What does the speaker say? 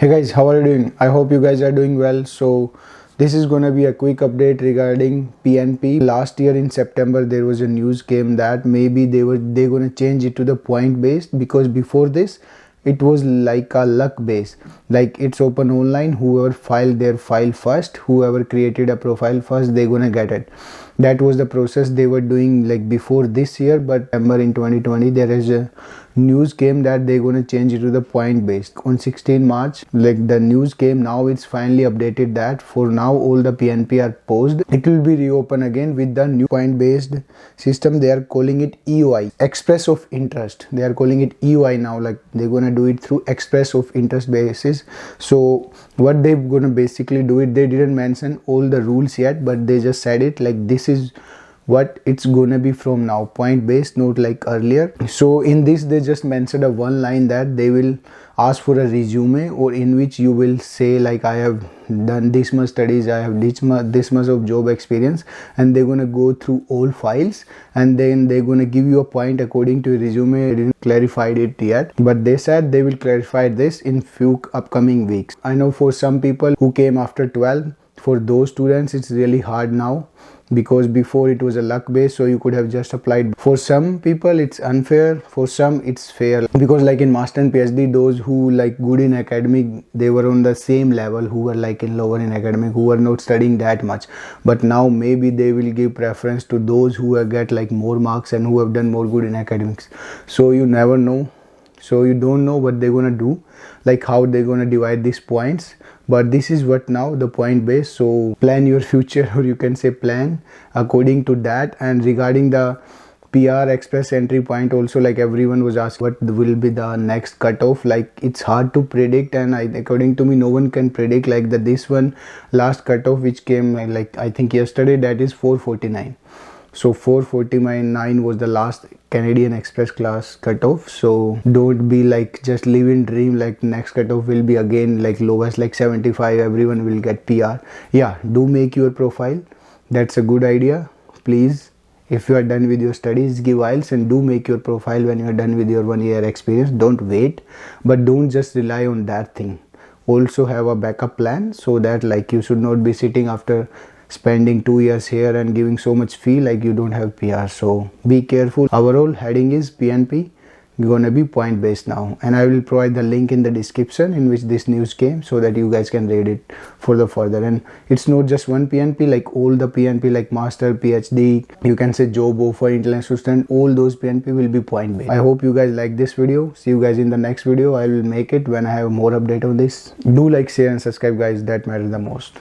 Hey guys, how are you doing? I hope you guys are doing well. So this is gonna be a quick update regarding PNP. Last year in September there was a news came that maybe they're gonna change it to the point based, because before this it was like a luck base, like it's open online. Whoever filed their file first, whoever created a profile first, they're gonna get it. That was the process they were doing like before this year. But September in 2020 there is a news came that they're going to change it to the point based on 16 March. Like the news came, now it's finally updated that for now all the PNP are paused. It will be reopened again with the new point based system. They are calling it EOI, express of interest. They are calling it EOI now, like they're going to do it through express of interest basis. So what they're going to basically do it, they didn't mention all the rules yet, but they just said it like this is what it's gonna be from now, point based, not like earlier. So in this they just mentioned a one line that they will ask for a resume, or in which you will say like I have done this much studies, I have this much of job experience, and they're gonna go through all files and then they're gonna give you a point according to your resume. They didn't clarified it yet, but they said they will clarify this in few upcoming weeks. I know for some people who came after 12, for those students it's really hard now, because before it was a luck base, so you could have just applied. For some people it's unfair, for some it's fair, because like in master and PhD, those who like good in academic, they were on the same level who were like in lower in academic, who were not studying that much. But now maybe they will give preference to those who have get like more marks and who have done more good in academics. So you never know. So you don't know what they're gonna do, like how they're gonna divide these points. But this is what now the point base. So plan your future, or you can say plan according to that. And regarding the PR express entry point also, like everyone was asking what will be the next cutoff. Like it's hard to predict, and according to me no one can predict. Like this one last cutoff which came like I think yesterday, that is 449. So 449 was the last Canadian Express class cutoff. So don't be like just live in dream like next cutoff will be again like lowest like 75, everyone will get PR. Yeah, do make your profile. That's a good idea. Please, if you are done with your studies, give IELTS and do make your profile when you are done with your 1 year experience. Don't wait, but don't just rely on that thing. Also have a backup plan, so that like you should not be sitting after spending 2 years here and giving so much fee like you don't have PR. So be careful. Our heading is PNP gonna be point based now, and I will provide the link in the description in which this news came, so that you guys can read it for the further. And it's not just one PNP, like all the PNP like master, PhD, you can say job offer, international student, all those PNP will be point based. I hope you guys like this video. See you guys in the next video. I will make it when I have more update on this. Do like, share and subscribe guys, that matters the most.